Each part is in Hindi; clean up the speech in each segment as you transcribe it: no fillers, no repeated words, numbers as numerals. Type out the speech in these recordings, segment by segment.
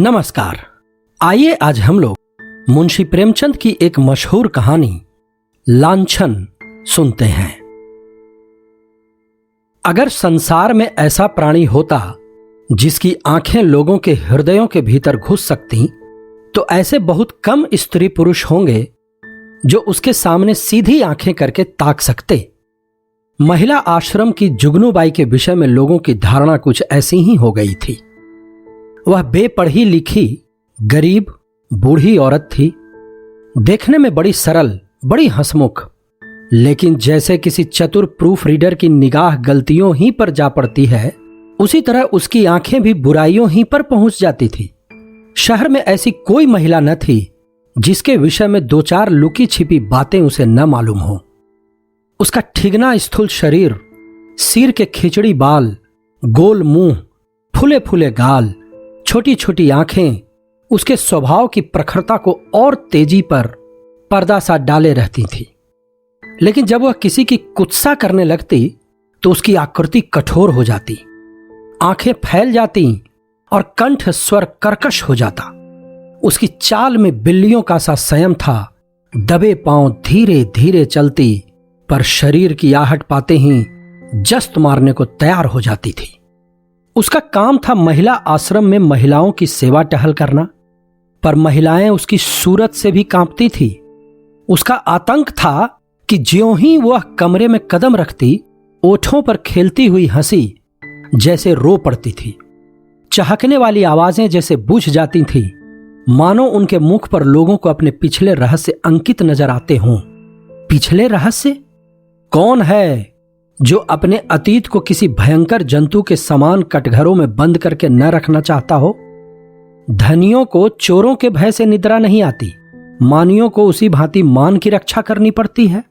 नमस्कार। आइए आज हम लोग मुंशी प्रेमचंद की एक मशहूर कहानी लांछन सुनते हैं। अगर संसार में ऐसा प्राणी होता जिसकी आंखें लोगों के हृदयों के भीतर घुस सकती, तो ऐसे बहुत कम स्त्री पुरुष होंगे जो उसके सामने सीधी आंखें करके ताक सकते। महिला आश्रम की जुगनूबाई के विषय में लोगों की धारणा कुछ ऐसी ही हो गई थी। वह बेपढ़ी लिखी गरीब बूढ़ी औरत थी, देखने में बड़ी सरल, बड़ी हंसमुख, लेकिन जैसे किसी चतुर प्रूफ रीडर की निगाह गलतियों ही पर जा पड़ती है, उसी तरह उसकी आंखें भी बुराइयों ही पर पहुंच जाती थी। शहर में ऐसी कोई महिला न थी जिसके विषय में दो चार लुकी छिपी बातें उसे न मालूम हो। उसका ठिगना स्थूल शरीर, सिर के खिचड़ी बाल, गोल मुंह, फूले फूले गाल, छोटी छोटी आंखें उसके स्वभाव की प्रखरता को और तेजी पर पर्दा सा डाले रहती थी। लेकिन जब वह किसी की कुत्सा करने लगती तो उसकी आकृति कठोर हो जाती, आंखें फैल जाती और कंठ स्वर कर्कश हो जाता। उसकी चाल में बिल्लियों का सा संयम था। दबे पांव धीरे धीरे चलती, पर शरीर की आहट पाते ही जस्त मारने को तैयार हो जाती थी। उसका काम था महिला आश्रम में महिलाओं की सेवा टहल करना, पर महिलाएं उसकी सूरत से भी कांपती थी। उसका आतंक था कि ज्यों ही वह कमरे में कदम रखती, ओठों पर खेलती हुई हंसी जैसे रो पड़ती थी। चहकने वाली आवाजें जैसे बुझ जाती थीं, मानो उनके मुख पर लोगों को अपने पिछले रहस्य अंकित नजर आते हों। पिछले रहस्य? कौन है जो अपने अतीत को किसी भयंकर जंतु के समान कटघरों में बंद करके न रखना चाहता हो? धनियों को चोरों के भय से निद्रा नहीं आती, मानियों को उसी भांति मान की रक्षा करनी पड़ती है।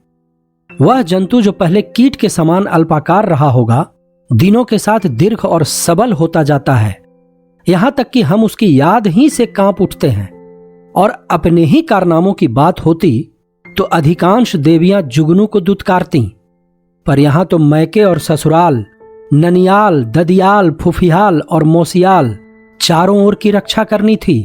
वह जंतु जो पहले कीट के समान अल्पाकार रहा होगा, दिनों के साथ दीर्घ और सबल होता जाता है, यहां तक कि हम उसकी याद ही से कांप उठते हैं। और अपने ही कारनामों की बात होती तो अधिकांश देवियां जुगनू को दुत्कारती, पर यहां तो मैके और ससुराल, ननियाल, ददियाल, फुफियाल और मौसियाल चारों ओर की रक्षा करनी थी।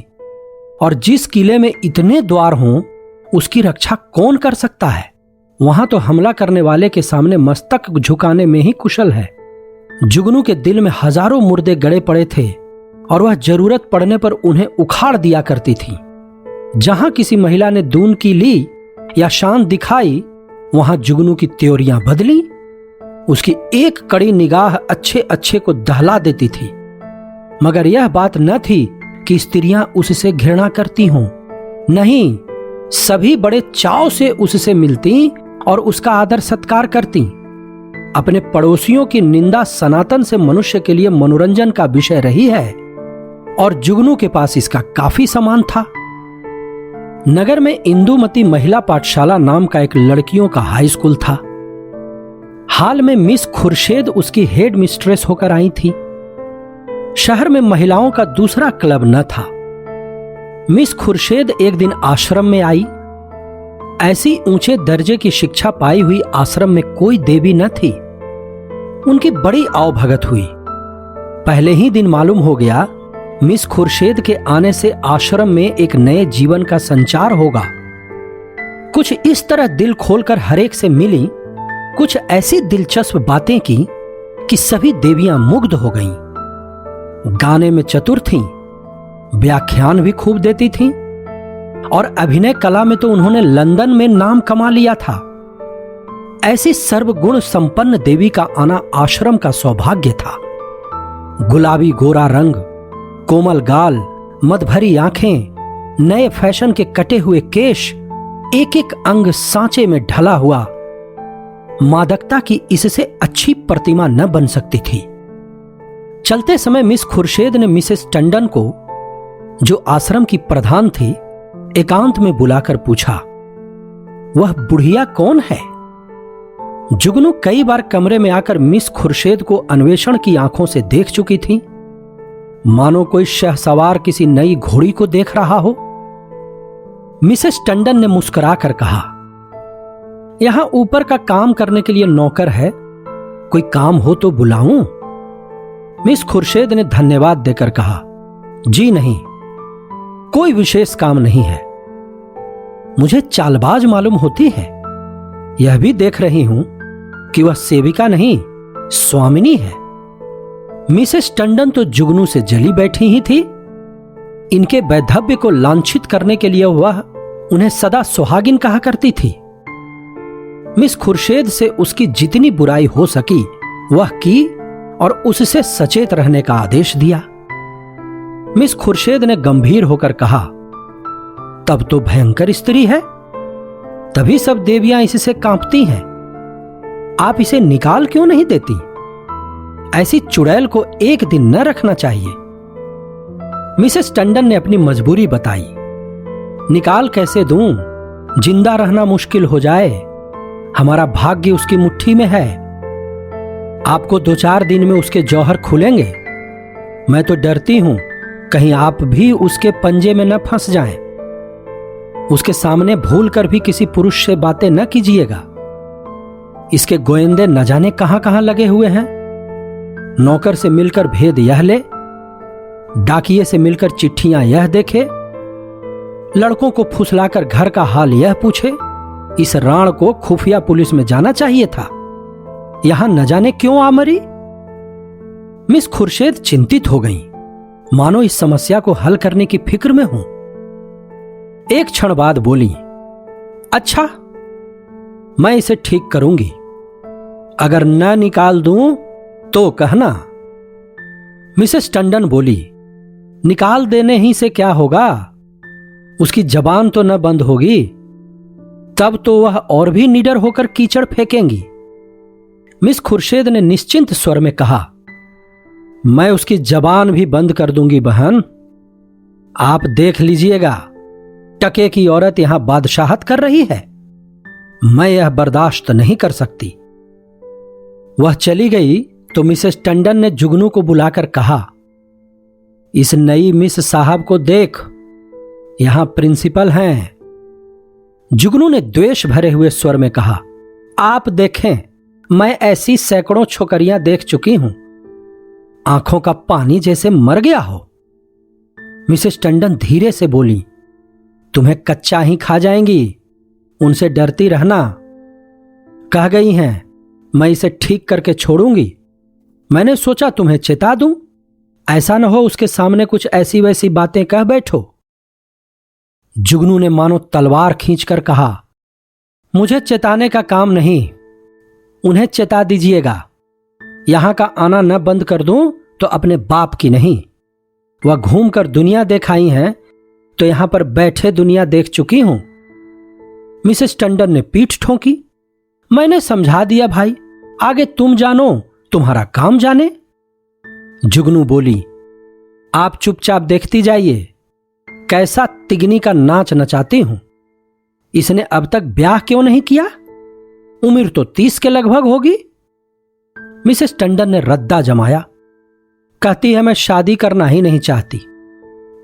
और जिस किले में इतने द्वार हों, उसकी रक्षा कौन कर सकता है? वहां तो हमला करने वाले के सामने मस्तक झुकाने में ही कुशल है। जुगनू के दिल में हजारों मुर्दे गड़े पड़े थे और वह जरूरत पड़ने पर उन्हें उखाड़ दिया करती थी। जहां किसी महिला ने दून की ली या शान दिखाई, वहां जुगनू की त्योरियां बदली। उसकी एक कड़ी निगाह अच्छे अच्छे को दहला देती थी। मगर यह बात न थी कि स्त्रियां उससे घृणा करती हों। नहीं, सभी बड़े चाव से उससे मिलती और उसका आदर सत्कार करती। अपने पड़ोसियों की निंदा सनातन से मनुष्य के लिए मनोरंजन का विषय रही है और जुगनू के पास इसका काफी सामान था। नगर में इंदुमती महिला पाठशाला नाम का एक लड़कियों का हाई स्कूल था। हाल में मिस खुर्शेद उसकी हेड मिस्ट्रेस होकर आई थी। शहर में महिलाओं का दूसरा क्लब न था। मिस खुर्शेद एक दिन आश्रम में आई। ऐसी ऊंचे दर्जे की शिक्षा पाई हुई आश्रम में कोई देवी न थी। उनकी बड़ी आवभगत हुई। पहले ही दिन मालूम हो गया मिस खुर्शेद के आने से आश्रम में एक नए जीवन का संचार होगा। कुछ इस तरह दिल खोलकर हरेक से मिली, कुछ ऐसी दिलचस्प बातें की कि सभी देवियां मुग्ध हो गईं। गाने में चतुर थीं, व्याख्यान भी खूब देती थीं और अभिनय कला में तो उन्होंने लंदन में नाम कमा लिया था। ऐसी सर्वगुण संपन्न देवी का आना आश्रम का सौभाग्य था। गुलाबी गोरा रंग, कोमल गाल, मदभरी आंखें, नए फैशन के कटे हुए केश, एक एक अंग सांचे में ढला हुआ, मादकता की इससे अच्छी प्रतिमा न बन सकती थी। चलते समय मिस खुर्शेद ने मिसेस टंडन को, जो आश्रम की प्रधान थी, एकांत में बुलाकर पूछा, वह बुढ़िया कौन है? जुगनू कई बार कमरे में आकर मिस खुर्शेद को अन्वेषण की आंखों से देख चुकी थी, मानो कोई शहसवार किसी नई घोड़ी को देख रहा हो। मिसेस टंडन ने मुस्कुराकर कहा, यहां ऊपर का काम करने के लिए नौकर है, कोई काम हो तो बुलाऊं? मिस खुर्शेद ने धन्यवाद देकर कहा, जी नहीं, कोई विशेष काम नहीं है। मुझे चालबाज मालूम होती है। यह भी देख रही हूं कि वह सेविका नहीं, स्वामिनी है। मिसेस टंडन तो जुगनू से जली बैठी ही थी। इनके वैधव्य को लांछित करने के लिए वह उन्हें सदा सुहागिन कहा करती थी। मिस खुर्शेद से उसकी जितनी बुराई हो सकी वह की और उससे सचेत रहने का आदेश दिया। मिस खुर्शेद ने गंभीर होकर कहा, तब तो भयंकर स्त्री है, तभी सब देवियां इससे कांपती हैं। आप इसे निकाल क्यों नहीं देती? ऐसी चुड़ैल को एक दिन न रखना चाहिए। मिसेस टंडन ने अपनी मजबूरी बताई। निकाल कैसे दूं? जिंदा रहना मुश्किल हो जाए। हमारा भाग्य उसकी मुट्ठी में है। आपको 2-4 दिन में उसके जौहर खुलेंगे। मैं तो डरती हूं कहीं आप भी उसके पंजे में न फंस जाएं। उसके सामने भूल कर भी किसी पुरुष से बातें न कीजिएगा। इसके गोयंदे न जाने कहां कहां लगे हुए हैं। नौकर से मिलकर भेद यह ले, डाकिये से मिलकर चिट्ठियां यह देखे, लड़कों को फुसलाकर घर का हाल यह पूछे। इस राण को खुफिया पुलिस में जाना चाहिए था, यहां न जाने क्यों आ मरी। मिस खुर्शेद चिंतित हो गईं, मानो इस समस्या को हल करने की फिक्र में हूं। एक क्षण बाद बोली, अच्छा, मैं इसे ठीक करूंगी। अगर न निकाल दूं तो कहना। मिसेस टंडन बोली, निकाल देने ही से क्या होगा? उसकी जबान तो न बंद होगी। तब तो वह और भी निडर होकर कीचड़ फेंकेंगी। मिस खुर्शेद ने निश्चिंत स्वर में कहा, मैं उसकी जबान भी बंद कर दूंगी बहन। आप देख लीजिएगा, टके की औरत यहां बादशाहत कर रही है। मैं यह बर्दाश्त नहीं कर सकती। वह चली गई तो मिसेस टंडन ने जुगनू को बुलाकर कहा, इस नई मिस साहब को देख, यहां प्रिंसिपल हैं। जुगनू ने द्वेष भरे हुए स्वर में कहा, आप देखें, मैं ऐसी सैकड़ों छोकरियां देख चुकी हूं, आंखों का पानी जैसे मर गया हो। मिसेस टंडन धीरे से बोली, तुम्हें कच्चा ही खा जाएंगी, उनसे डरती रहना। कह गई हैं, मैं इसे ठीक करके छोड़ूंगी। मैंने सोचा तुम्हें चेता दूं, ऐसा न हो उसके सामने कुछ ऐसी वैसी बातें कह बैठो। जुगनू ने मानो तलवार खींचकर कहा, मुझे चेताने का काम नहीं, उन्हें चेता दीजिएगा। यहां का आना न बंद कर दूं तो अपने बाप की नहीं। वह घूमकर दुनिया देखाई हैं तो यहां पर बैठे दुनिया देख चुकी हूं। मिसेस टंडन ने पीठ ठोंकी, मैंने समझा दिया भाई, आगे तुम जानो, तुम्हारा काम जाने। जुगनू बोली, आप चुपचाप देखती जाइए, कैसा तिगनी का नाच नचाती हूं। इसने अब तक ब्याह क्यों नहीं किया? उम्र तो 30 के लगभग होगी। मिसेस टंडन ने रद्दा जमाया, कहती है मैं शादी करना ही नहीं चाहती।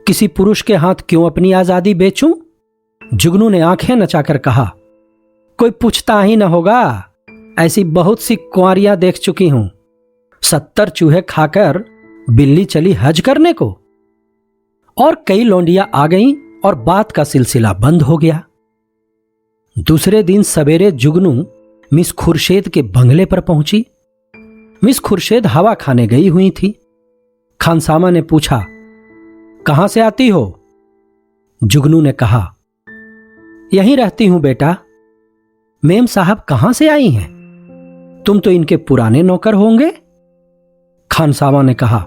किसी पुरुष के हाथ क्यों अपनी आजादी बेचूं? जुगनू ने आंखें नचाकर कहा, कोई पूछता ही ना होगा, ऐसी बहुत सी कुंवारियां देख चुकी हूं। 70 चूहे खाकर बिल्ली चली हज करने को। और कई लौंडियां आ गईं और बात का सिलसिला बंद हो गया। दूसरे दिन सवेरे जुगनू मिस खुर्शेद के बंगले पर पहुंची। मिस खुर्शेद हवा खाने गई हुई थी। खानसामा ने पूछा, कहां से आती हो? जुगनू ने कहा, यहीं रहती हूं बेटा। मेम साहब कहां से आई हैं? तुम तो इनके पुराने नौकर होंगे। खानसामा ने कहा,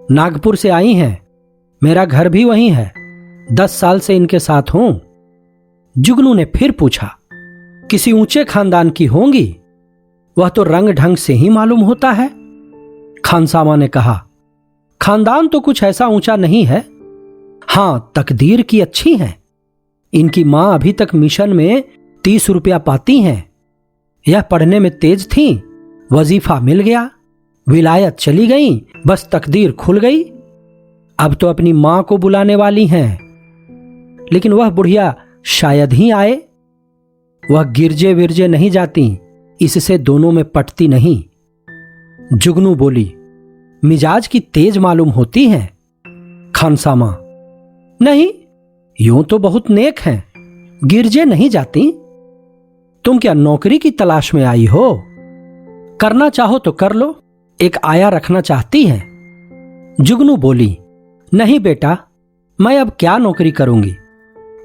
नागपुर से आई हैं, मेरा घर भी वहीं है, 10 साल से इनके साथ हूं। जुगनू ने फिर पूछा, किसी ऊंचे खानदान की होंगी? वह तो रंग ढंग से ही मालूम होता है। खानसामा ने कहा, खानदान तो कुछ ऐसा ऊंचा नहीं है, हां तकदीर की अच्छी है। इनकी मां अभी तक मिशन में 30 रुपया पाती हैं। यह पढ़ने में तेज थीं, वजीफा मिल गया, विलायत चली गई, बस तकदीर खुल गई। अब तो अपनी मां को बुलाने वाली हैं, लेकिन वह बुढ़िया शायद ही आए। वह गिरजे विरजे नहीं जाती, इससे दोनों में पटती नहीं। जुगनू बोली, मिजाज की तेज मालूम होती हैं। खानसामा, नहीं, यूं तो बहुत नेक हैं, गिरजे नहीं जाती। तुम क्या नौकरी की तलाश में आई हो? करना चाहो तो कर लो, एक आया रखना चाहती हैं। जुगनू बोली, नहीं बेटा, मैं अब क्या नौकरी करूंगी।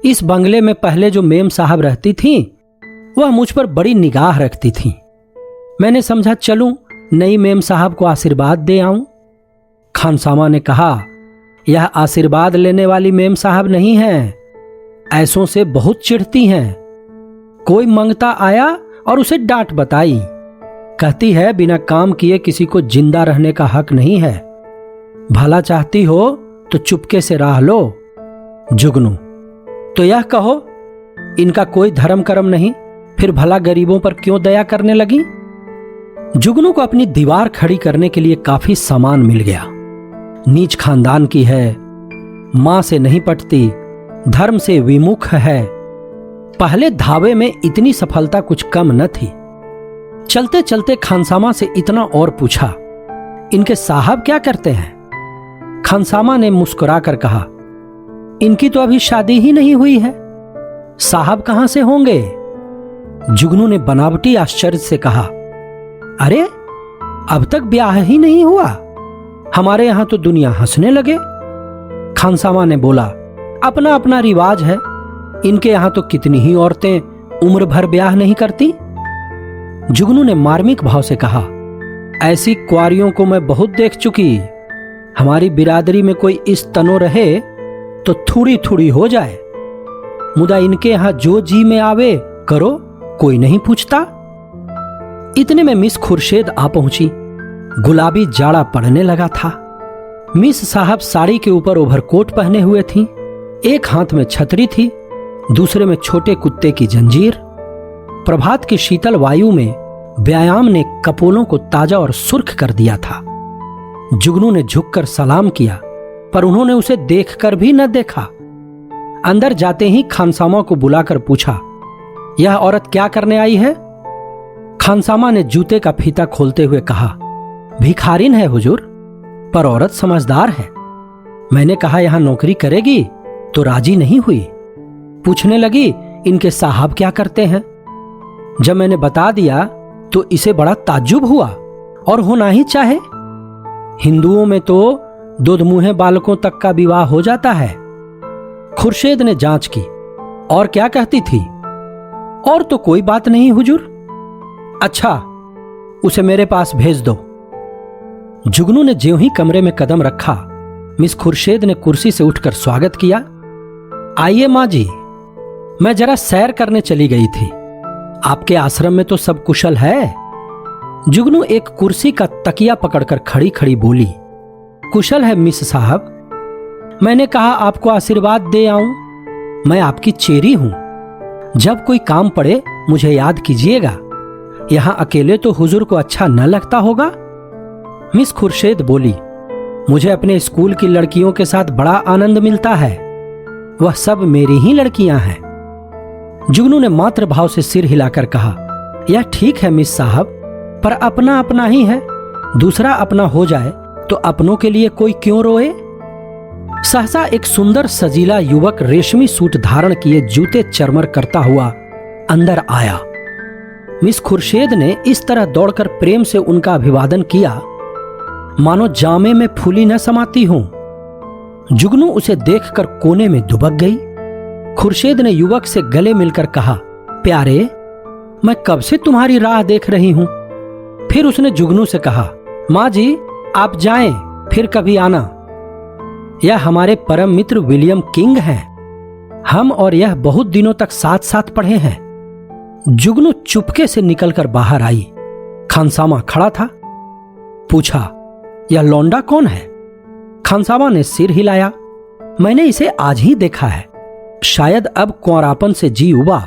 इस बंगले में पहले जो मेम साहब रहती थीं, वह मुझ पर बड़ी निगाह रखती थीं। मैंने समझा चलूं नई मेम साहब को आशीर्वाद दे आऊं। खानसामा ने कहा, यह आशीर्वाद लेने वाली मेम साहब नहीं हैं, ऐसों से बहुत चिढ़ती हैं। कोई मंगता आया और उसे डांट बताई, कहती है बिना काम किए किसी को जिंदा रहने का हक नहीं है। भला चाहती हो तो चुपके से राह लो। जुगनू, तो यह कहो इनका कोई धर्म कर्म नहीं, फिर भला गरीबों पर क्यों दया करने लगी? जुगनू को अपनी दीवार खड़ी करने के लिए काफी सामान मिल गया। नीच खानदान की है, मां से नहीं पटती, धर्म से विमुख है। पहले धावे में इतनी सफलता कुछ कम न थी। चलते चलते खानसामा से इतना और पूछा, इनके साहब क्या करते हैं? खानसामा ने मुस्कुराकर कहा, इनकी तो अभी शादी ही नहीं हुई है, साहब कहां से होंगे? जुगनू ने बनावटी आश्चर्य से कहा, अरे अब तक ब्याह ही नहीं हुआ? हमारे यहां तो दुनिया हंसने लगे। खानसामा ने बोला, अपना अपना रिवाज है, इनके यहां तो कितनी ही औरतें उम्र भर ब्याह नहीं करती। जुगनू ने मार्मिक भाव से कहा, ऐसी क्वारियों को मैं बहुत देख चुकी। हमारी बिरादरी में कोई इस तनो रहे तो थोड़ी थोड़ी हो जाए, मुदा इनके यहां जो जी में आवे करो, कोई नहीं पूछता। इतने में मिस खुर्शेद आ पहुंची। गुलाबी जाड़ा पड़ने लगा था। मिस साहब साड़ी के ऊपर ओवरकोट पहने हुए थीं। एक हाथ में छतरी थी, दूसरे में छोटे कुत्ते की जंजीर। प्रभात की शीतल वायु में व्यायाम ने कपोलों को ताजा और सुर्ख कर दिया था। जुगनू ने झुककर सलाम किया, पर उन्होंने उसे देखकर भी न देखा। अंदर जाते ही खानसामा को बुलाकर पूछा, यह औरत क्या करने आई है? खानसामा ने जूते का फीता खोलते हुए कहा, भिखारिन है हुजूर, पर औरत समझदार है। मैंने कहा यहां नौकरी करेगी तो राजी नहीं हुई। पूछने लगी इनके साहब क्या करते हैं। जब मैंने बता दिया तो इसे बड़ा ताज्जुब हुआ, और होना ही चाहे। हिंदुओं में तो दुधमुहे बालकों तक का विवाह हो जाता है। खुर्शेद ने जांच की, और क्या कहती थी? और तो कोई बात नहीं हुजूर। अच्छा, उसे मेरे पास भेज दो। जुगनू ने ज्यों ही कमरे में कदम रखा, मिस खुर्शेद ने कुर्सी से उठकर स्वागत किया। आइए मां जी, मैं जरा सैर करने चली गई थी। आपके आश्रम में तो सब कुशल है? जुगनू एक कुर्सी का तकिया पकड़कर खड़ी खड़ी बोली, कुशल है मिस साहब। मैंने कहा आपको आशीर्वाद दे आऊं। मैं आपकी चेरी हूं। जब कोई काम पड़े मुझे याद कीजिएगा। यहां अकेले तो हुजूर को अच्छा न लगता होगा। मिस खुर्शेद बोली, मुझे अपने स्कूल की लड़कियों के साथ बड़ा आनंद मिलता है। वह सब मेरी ही लड़कियां हैं। जुगनू ने मात्र भाव से सिर हिलाकर कहा, यह ठीक है मिस साहब, पर अपना अपना ही है। दूसरा अपना हो जाए तो अपनों के लिए कोई क्यों रोए? सहसा एक सुंदर सजीला युवक रेशमी सूट धारण किए जूते चरमर करता हुआ अंदर आया। मिस खुर्शेद ने इस तरह दौड़कर प्रेम से उनका अभिवादन किया मानो जामे में फूली न समाती हूं। जुगनू उसे देखकर कोने में दुबक गई। खुर्शेद ने युवक से गले मिलकर कहा, प्यारे, मैं कब से तुम्हारी राह देख रही हूं। फिर उसने जुगनू से कहा, मां जी आप जाएं, फिर कभी आना। यह हमारे परम मित्र विलियम किंग हैं। हम और यह बहुत दिनों तक साथ साथ पढ़े हैं। जुगनू चुपके से निकलकर बाहर आई। खानसामा खड़ा था। पूछा, यह लौंडा कौन है? खानसामा ने सिर हिलाया, मैंने इसे आज ही देखा है। शायद अब कुंवरापन से जी उबा।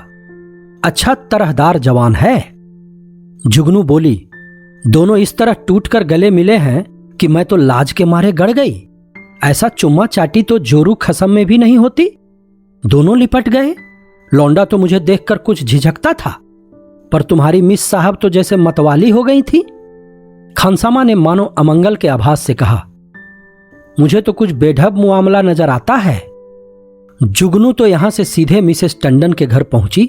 अच्छा तरहदार जवान है। जुगनू बोली, दोनों इस तरह टूटकर गले मिले हैं कि मैं तो लाज के मारे गड़ गई। ऐसा चुम्मा चाटी तो जोरू खसम में भी नहीं होती। दोनों लिपट गए। लौंडा तो मुझे देखकर कुछ झिझकता था, पर तुम्हारी मिस साहब तो जैसे मतवाली हो गई थी। खानसामा ने मानो अमंगल के आभास से कहा, मुझे तो कुछ बेढब मुआमला नजर आता है। जुगनू तो यहां से सीधे मिसेस टंडन के घर पहुंची।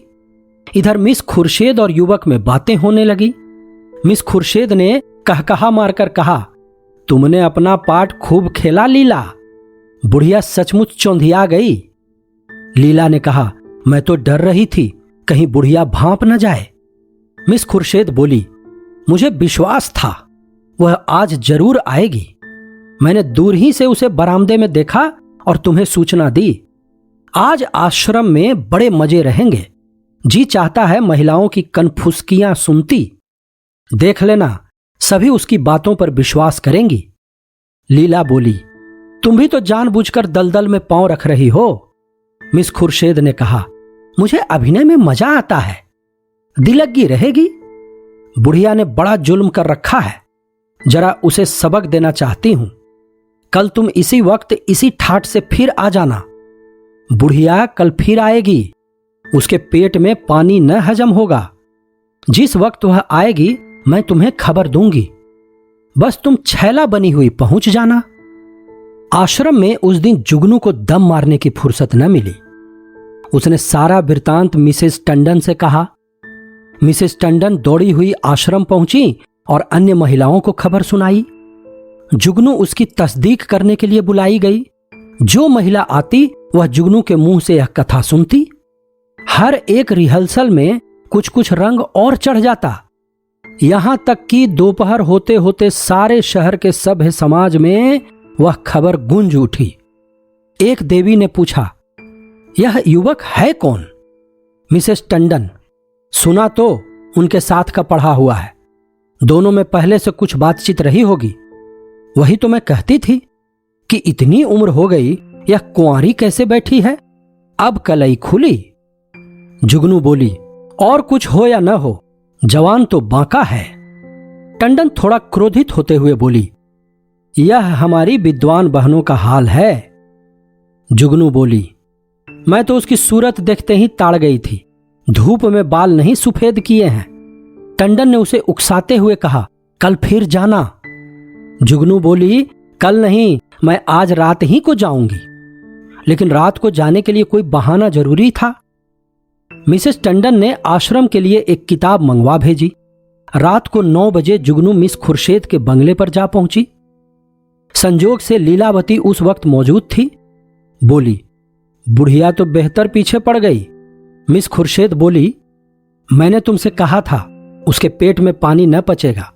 इधर मिस खुर्शेद और युवक में बातें होने लगी। मिस खुर्शेद ने कहकहा मारकर कहा, तुमने अपना पार्ट खूब खेला लीला, बुढ़िया सचमुच चौंधिया गई। लीला ने कहा, मैं तो डर रही थी कहीं बुढ़िया भांप न जाए। मिस खुर्शेद बोली, मुझे विश्वास था वह आज जरूर आएगी। मैंने दूर ही से उसे बरामदे में देखा और तुम्हें सूचना दी। आज आश्रम में बड़े मजे रहेंगे। जी चाहता है महिलाओं की कनफुसकियां सुनती। देख लेना, सभी उसकी बातों पर विश्वास करेंगी। लीला बोली, तुम भी तो जानबूझकर दलदल में पांव रख रही हो। मिस खुर्शेद ने कहा, मुझे अभिनय में मजा आता है, दिलग्गी रहेगी। बुढ़िया ने बड़ा जुल्म कर रखा है, जरा उसे सबक देना चाहती हूं। कल तुम इसी वक्त इसी ठाठ से फिर आ जाना। बुढ़िया कल फिर आएगी, उसके पेट में पानी न हजम होगा। जिस वक्त वह आएगी मैं तुम्हें खबर दूंगी। बस तुम छैला बनी हुई पहुंच जाना। आश्रम में उस दिन जुगनू को दम मारने की फुर्सत न मिली। उसने सारा वृतांत मिसेस टंडन से कहा। मिसेस टंडन दौड़ी हुई आश्रम पहुंची और अन्य महिलाओं को खबर सुनाई। जुगनू उसकी तस्दीक करने के लिए बुलाई गई। जो महिला आती वह जुगनू के मुंह से यह कथा सुनती। हर एक रिहर्सल में कुछ कुछ रंग और चढ़ जाता। यहां तक कि दोपहर होते होते सारे शहर के सभ्य समाज में वह खबर गूंज उठी। एक देवी ने पूछा, यह युवक है कौन? मिसेस टंडन, सुना तो उनके साथ का पढ़ा हुआ है। दोनों में पहले से कुछ बातचीत रही होगी। वही तो मैं कहती थी कि इतनी उम्र हो गई, यह कुंवारी कैसे बैठी है? अब कलई खुली। जुगनू बोली, और कुछ हो या न हो, जवान तो बांका है। टंडन थोड़ा क्रोधित होते हुए बोली, यह हमारी विद्वान बहनों का हाल है। जुगनू बोली, मैं तो उसकी सूरत देखते ही ताड़ गई थी। धूप में बाल नहीं सफेद किए हैं। टंडन ने उसे उकसाते हुए कहा, कल फिर जाना। जुगनू बोली, कल नहीं, मैं आज रात ही को जाऊंगी। लेकिन रात को जाने के लिए कोई बहाना जरूरी था। मिसेस टंडन ने आश्रम के लिए एक किताब मंगवा भेजी। रात को 9 बजे जुगनू मिस खुर्शेद के बंगले पर जा पहुंची। संजोग से लीलावती उस वक्त मौजूद थी। बोली, बुढ़िया तो बेहतर पीछे पड़ गई। मिस खुर्शेद बोली, मैंने तुमसे कहा था उसके पेट में पानी न पचेगा।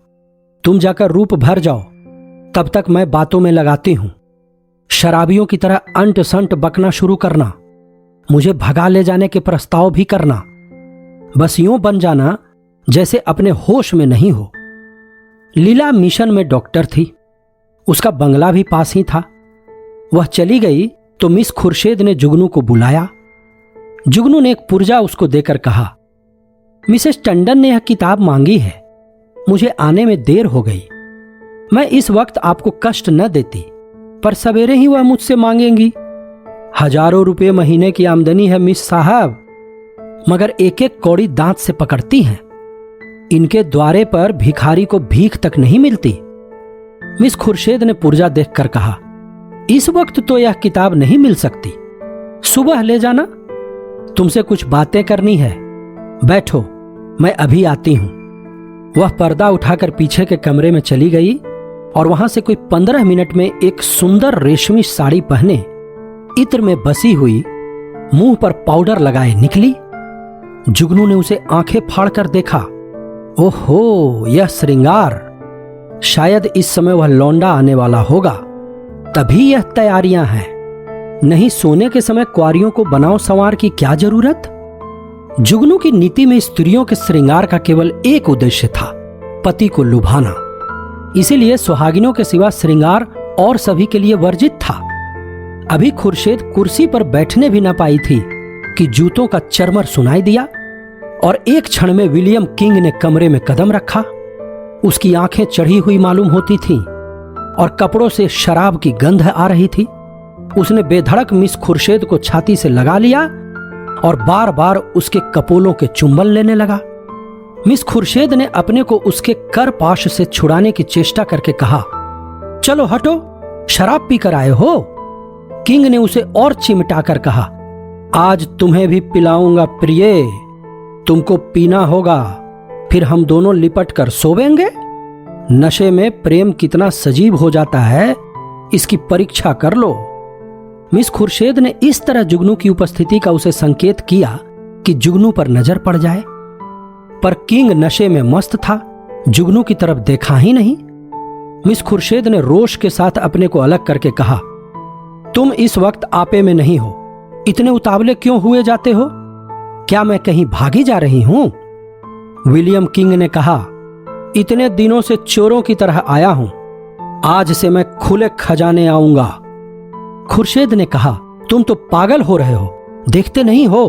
तुम जाकर रूप भर जाओ, तब तक मैं बातों में लगाती हूं। शराबियों की तरह अंट संट बकना शुरू करना, मुझे भगा ले जाने के प्रस्ताव भी करना। बस यूं बन जाना जैसे अपने होश में नहीं हो। लीला मिशन में डॉक्टर थी। उसका बंगला भी पास ही था। वह चली गई तो मिस खुर्शेद ने जुगनू को बुलाया। जुगनू ने एक पुर्जा उसको देकर कहा, मिसेस टंडन ने यह किताब मांगी है। मुझे आने में देर हो गई। मैं इस वक्त आपको कष्ट न देती, पर सवेरे ही वह मुझसे मांगेंगी। हजारों रुपए महीने की आमदनी है मिस साहब, मगर एक एक कौड़ी दांत से पकड़ती हैं। इनके द्वारे पर भिखारी को भीख तक नहीं मिलती। मिस खुर्शेद ने पुर्जा देखकर कहा, इस वक्त तो यह किताब नहीं मिल सकती, सुबह ले जाना। तुमसे कुछ बातें करनी है। बैठो, मैं अभी आती हूं। वह पर्दा उठाकर पीछे के कमरे में चली गई और वहां से कोई 15 मिनट में एक सुंदर रेशमी साड़ी पहने, इत्र में बसी हुई, मुंह पर पाउडर लगाए निकली। जुगनू ने उसे आंखें फाड़कर देखा। ओहो, यह श्रृंगार! शायद इस समय वह लौंडा आने वाला होगा, तभी यह तैयारियां हैं। नहीं सोने के समय कुंवारियों को बनाव संवार की क्या जरूरत? जुगनू की नीति में स्त्रियों के श्रृंगार का केवल एक उद्देश्य था, पति को लुभाना। इसीलिए सुहागिनों के सिवा श्रृंगार और सभी के लिए वर्जित था। अभी खुर्शेद कुर्सी पर बैठने भी न पाई थी कि जूतों का चरमर सुनाई दिया और एक क्षण में विलियम किंग ने कमरे में कदम रखा। उसकी आंखें चढ़ी हुई मालूम होती थीं और कपड़ों से शराब की गंध आ रही थी। उसने बेधड़क मिस खुर्शेद को छाती से लगा लिया और बार बार उसके कपोलों के चुंबन लेने लगा। मिस खुर्शेद ने अपने को उसके करपाश से छुड़ाने की चेष्टा करके कहा, चलो हटो, शराब पीकर आए हो। किंग ने उसे और चिमटाकर कहा, आज तुम्हें भी पिलाऊंगा प्रिय, तुमको पीना होगा, फिर हम दोनों लिपट कर सोवेंगे। नशे में प्रेम कितना सजीव हो जाता है, इसकी परीक्षा कर लो। मिस खुर्शेद ने इस तरह जुगनू की उपस्थिति का उसे संकेत किया कि जुगनू पर नजर पड़ जाए, पर किंग नशे में मस्त था, जुगनू की तरफ देखा ही नहीं। मिस खुर्शेद ने रोष के साथ अपने को अलग करके कहा, तुम इस वक्त आपे में नहीं हो, इतने उतावले क्यों हुए जाते हो? क्या मैं कहीं भागी जा रही हूं? विलियम किंग ने कहा, इतने दिनों से चोरों की तरह आया हूं, आज से मैं खुले खजाने आऊंगा। खुर्शेद ने कहा, तुम तो पागल हो रहे हो, देखते नहीं हो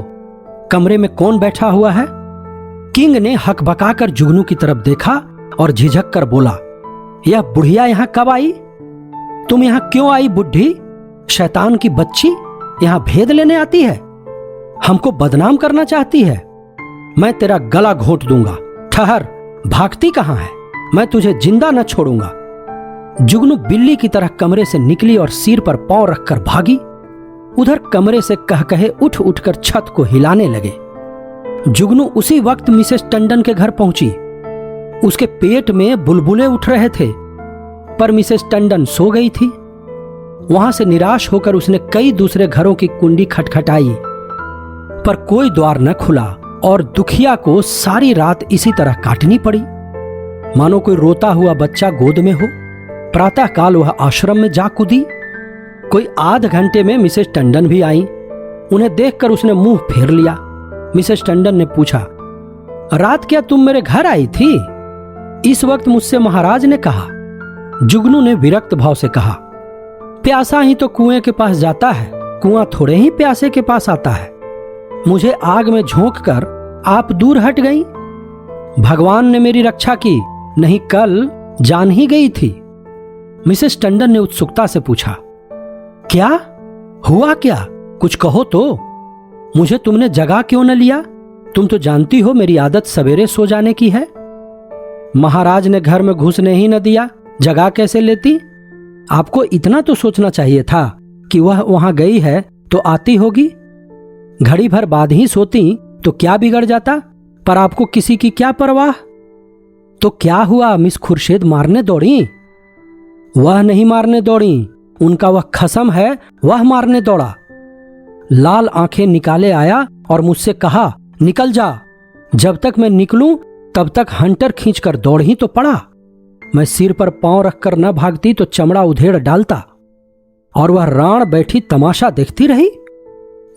कमरे में कौन बैठा हुआ है? किंग ने हकबकाकर जुगनू की तरफ देखा और झिझक कर बोला, यह बुढ़िया यहां कब आई? तुम यहां क्यों आई बुढ़ी? शैतान की बच्ची यहां भेद लेने आती है, हमको बदनाम करना चाहती है। मैं तेरा गला घोंट दूंगा। ठहर, भागती कहां है? मैं तुझे जिंदा न छोड़ूंगा। जुगनू बिल्ली की तरह कमरे से निकली और सिर पर पांव रखकर भागी। उधर कमरे से कह कहे उठ उठकर छत को हिलाने लगे। जुगनू उसी वक्त मिसेस टंडन के घर पहुंची। उसके पेट में बुलबुले उठ रहे थे, पर मिसेस टंडन सो गई थी। वहां से निराश होकर उसने कई दूसरे घरों की कुंडी खटखटाई, पर कोई द्वार न खुला और दुखिया को सारी रात इसी तरह काटनी पड़ी, मानो कोई रोता हुआ बच्चा गोद में हो। प्रातःकाल वह आश्रम में जा कूदी। कोई आध घंटे में मिसेस टंडन भी आई। उन्हें देखकर उसने मुंह फेर लिया। मिसेस टंडन ने पूछा, रात क्या तुम मेरे घर आई थी? इस वक्त मुझसे महाराज ने कहा। जुगनू ने विरक्त भाव से कहा, प्यासा ही तो कुएं के पास जाता है, कुआं थोड़े ही प्यासे के पास आता है। मुझे आग में झोंक कर आप दूर हट गई। भगवान ने मेरी रक्षा की, नहीं कल जान ही गई थी। मिसेस टंडन ने उत्सुकता से पूछा, क्या हुआ? क्या कुछ कहो तो। मुझे तुमने जगा क्यों न लिया? तुम तो जानती हो मेरी आदत सवेरे सो जाने की है। महाराज ने घर में घुसने ही न दिया, जगा कैसे लेती? आपको इतना तो सोचना चाहिए था कि वह वहां गई है तो आती होगी। घड़ी भर बाद ही सोती तो क्या बिगड़ जाता, पर आपको किसी की क्या परवाह। तो क्या हुआ? मिस खुर्शेद मारने दौड़ी? वह नहीं मारने दौड़ी, उनका वह खसम है, वह मारने दौड़ा। लाल आंखें निकाले आया और मुझसे कहा, निकल जा। जब तक मैं निकलूं तब तक हंटर खींचकर दौड़ ही तो पड़ा। मैं सिर पर पांव रखकर न भागती तो चमड़ा उधेड़ डालता, और वह राण बैठी तमाशा देखती रही।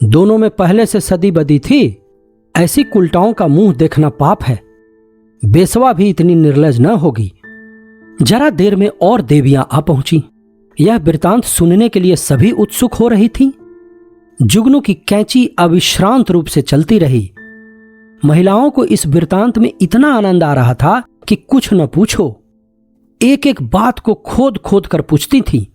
दोनों में पहले से सदी बदी थी। ऐसी कुलटाओं का मुंह देखना पाप है। बेसवा भी इतनी निर्लज न होगी। जरा देर में और देवियां आ पहुंची। यह वृतांत सुनने के लिए सभी उत्सुक हो रही थीं। जुगनू की कैंची अविश्रांत रूप से चलती रही। महिलाओं को इस वृतांत में इतना आनंद आ रहा था कि कुछ न पूछो। एक एक बात को खोद खोद कर पूछती थी।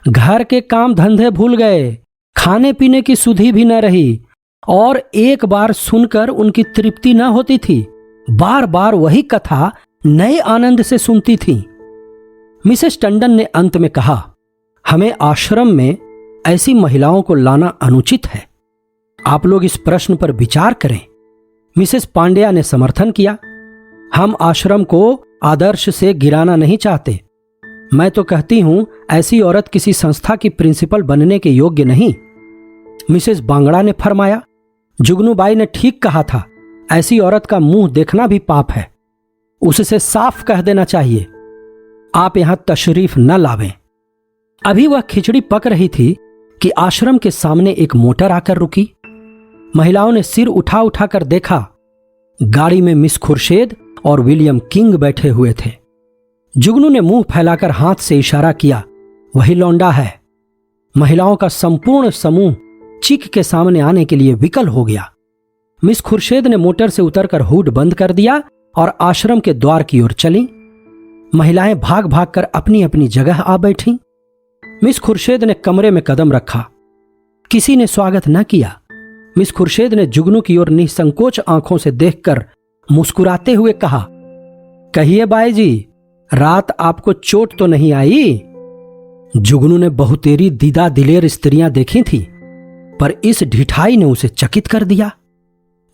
घर के काम धंधे भूल गए, खाने पीने की सुधि भी न रही, और एक बार सुनकर उनकी तृप्ति न होती थी। बार बार वही कथा नए आनंद से सुनती थी। मिसेस टंडन ने अंत में कहा, हमें आश्रम में ऐसी महिलाओं को लाना अनुचित है। आप लोग इस प्रश्न पर विचार करें। मिसेस पांड्या ने समर्थन किया। हम आश्रम को आदर्श से गिराना नहीं चाहते। मैं तो कहती हूं ऐसी औरत किसी संस्था की प्रिंसिपल बनने के योग्य नहीं। मिसेस बांगड़ा ने फरमाया, जुगनूबाई ने ठीक कहा था, ऐसी औरत का मुंह देखना भी पाप है। उससे साफ कह देना चाहिए, आप यहां तशरीफ न लावें। अभी वह खिचड़ी पक रही थी कि आश्रम के सामने एक मोटर आकर रुकी। महिलाओं ने सिर उठा उठा कर देखा। गाड़ी में मिस खुर्शेद और विलियम किंग बैठे हुए थे। जुगनू ने मुंह फैलाकर हाथ से इशारा किया, वही लौंडा है। महिलाओं का संपूर्ण समूह चिक के सामने आने के लिए विकल हो गया। मिस खुर्शेद ने मोटर से उतरकर हुड बंद कर दिया और आश्रम के द्वार की ओर चली। महिलाएं भाग भाग कर अपनी अपनी जगह आ बैठीं। मिस खुर्शेद ने कमरे में कदम रखा। किसी ने स्वागत न किया। मिस खुर्शेद ने जुगनू की ओर निसंकोच आंखों से देखकर मुस्कुराते हुए कहा, कहिए बाई जी, रात आपको चोट तो नहीं आई? जुगनू ने बहुतेरी दीदा दिलेर स्त्रियां देखी थी, पर इस ढिठाई ने उसे चकित कर दिया।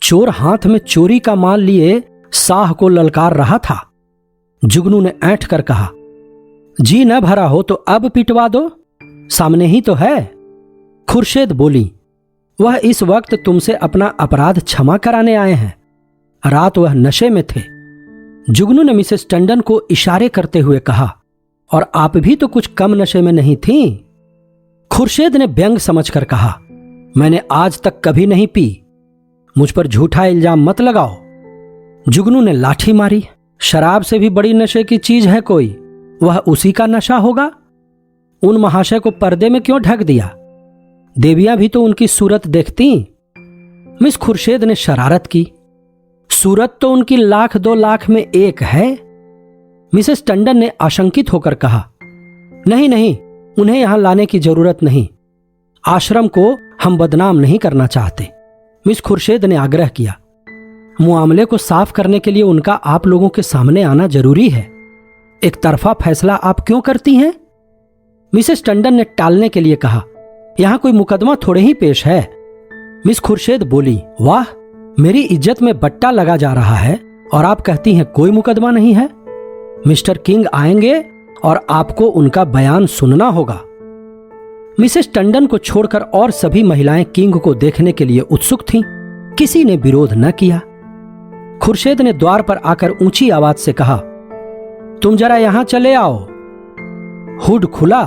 चोर हाथ में चोरी का माल लिए साह को ललकार रहा था। जुगनू ने ऐंठ कर कहा, जी न भरा हो तो अब पिटवा दो, सामने ही तो है। खुर्शेद बोली, वह इस वक्त तुमसे अपना अपराध क्षमा कराने आए हैं। रात वह नशे में थे। जुगनू ने मिसेस टंडन को इशारे करते हुए कहा, और आप भी तो कुछ कम नशे में नहीं थीं। खुर्शेद ने व्यंग समझकर कहा, मैंने आज तक कभी नहीं पी, मुझ पर झूठा इल्जाम मत लगाओ। जुगनू ने लाठी मारी, शराब से भी बड़ी नशे की चीज है कोई, वह उसी का नशा होगा। उन महाशय को पर्दे में क्यों ढक दिया? देवियां भी तो उनकी सूरत देखती। मिस खुर्शेद ने शरारत की, सूरत तो उनकी 1,00,000 2,00,000 में एक है। मिसेस टंडन ने आशंकित होकर कहा, नहीं नहीं, उन्हें यहां लाने की जरूरत नहीं, आश्रम को हम बदनाम नहीं करना चाहते। मिस खुर्शेद ने आग्रह किया, मामले को साफ करने के लिए उनका आप लोगों के सामने आना जरूरी है। एक तरफा फैसला आप क्यों करती हैं? मिसेस टंडन ने टालने के लिए कहा, यहां कोई मुकदमा थोड़े ही पेश है। मिस खुर्शेद बोली, वाह, मेरी इज्जत में बट्टा लगा जा रहा है और आप कहती हैं कोई मुकदमा नहीं है। मिस्टर किंग आएंगे और आपको उनका बयान सुनना होगा। मिसेस टंडन को छोड़कर और सभी महिलाएं किंग को देखने के लिए उत्सुक थीं। किसी ने विरोध न किया। खुर्शेद ने द्वार पर आकर ऊंची आवाज से कहा, तुम जरा यहां चले आओ। हुड खुला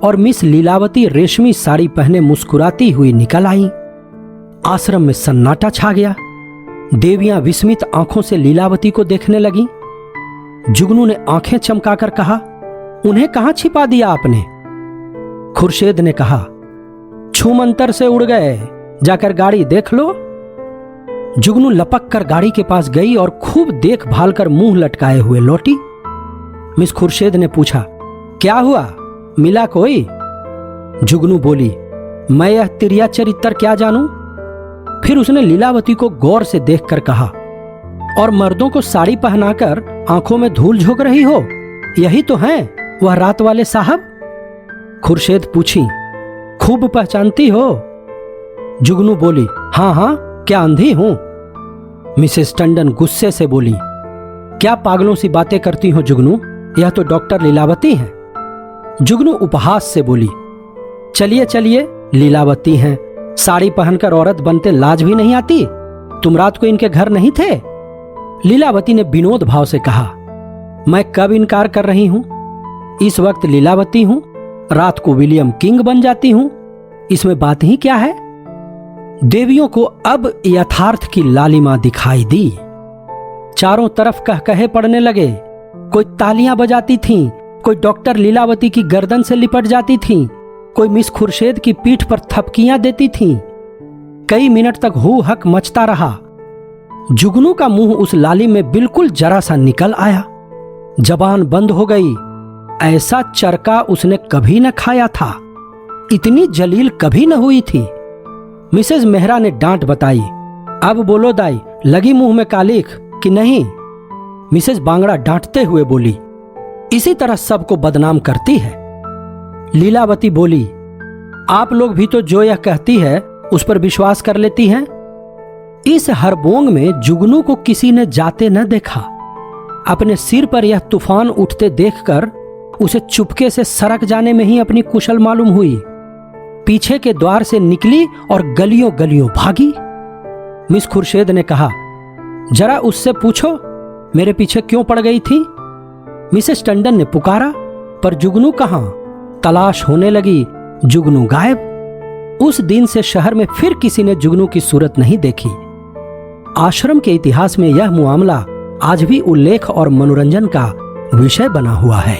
और मिस लीलावती रेशमी साड़ी पहने मुस्कुराती हुई निकल आई। आश्रम में सन्नाटा छा गया। देवियां विस्मित आंखों से लीलावती को देखने लगीं। जुगनू ने आंखें चमकाकर कहा, उन्हें कहां छिपा दिया आपने? खुर्शेद ने कहा, छूमंतर से उड़ गए, जाकर गाड़ी देख लो। जुगनू लपक कर गाड़ी के पास गई और खूब देखभाल कर मुंह लटकाए हुए लौटी। मिस खुर्शेद ने पूछा, क्या हुआ, मिला कोई? जुगनू बोली, मैं यह तिरिया चरित्र क्या जानूं? फिर उसने लीलावती को गौर से देखकर कहा, और मर्दों को साड़ी पहनाकर आंखों में धूल झोंक रही हो, यही तो हैं वह रात वाले साहब? खुर्शेद पूछी, खूब पहचानती हो? जुगनू बोली, हाँ हाँ, क्या अंधी हूं? मिसेस टंडन गुस्से से बोली, क्या पागलों सी बातें करती हो जुगनू, यह तो डॉक्टर लीलावती हैं। जुगनू उपहास से बोली, चलिए चलिए, लीलावती हैं, साड़ी पहनकर औरत बनते लाज भी नहीं आती? तुम रात को इनके घर नहीं थे? लीलावती ने विनोद भाव से कहा, मैं कब इनकार कर रही हूं? इस वक्त लीलावती हूं, रात को विलियम किंग बन जाती हूं, इसमें बात ही क्या है? देवियों को अब यथार्थ की लालिमा दिखाई दी। चारों तरफ कहकहे पड़ने लगे। कोई तालियां बजाती थीं, कोई डॉक्टर लीलावती की गर्दन से लिपट जाती थीं, कोई मिस खुर्शेद की पीठ पर थपकियां देती थीं। कई मिनट तक हू हक मचता रहा। जुगनू का मुंह उस लाली में बिल्कुल जरा सा निकल आया, जबान बंद हो गई। ऐसा चरका उसने कभी न खाया था, इतनी जलील कभी न हुई थी। मिसेज मेहरा ने डांट बताई, अब बोलो दाई, लगी मुंह में कालिख कि नहीं? मिसेज बांगड़ा डांटते हुए बोली, इसी तरह सबको बदनाम करती है। लीलावती बोली, आप लोग भी तो जो यह कहती है उस पर विश्वास कर लेती हैं। इस हरबोंग में जुगनू को किसी ने जाते न देखा। अपने सिर पर यह तूफान उठते देखकर उसे चुपके से सरक जाने में ही अपनी कुशल मालूम हुई। पीछे के द्वार से निकली और गलियों गलियों भागी। मिस खुर्शेद ने कहा, जरा उससे पूछो मेरे पीछे क्यों पड़ गई थी? मिसेस टंडन ने पुकारा, पर जुगनू कहां? तलाश होने लगी, जुगनू गायब। उस दिन से शहर में फिर किसी ने जुगनू की सूरत नहीं देखी। आश्रम के इतिहास में यह मामला आज भी उल्लेख और मनोरंजन का विषय बना हुआ है।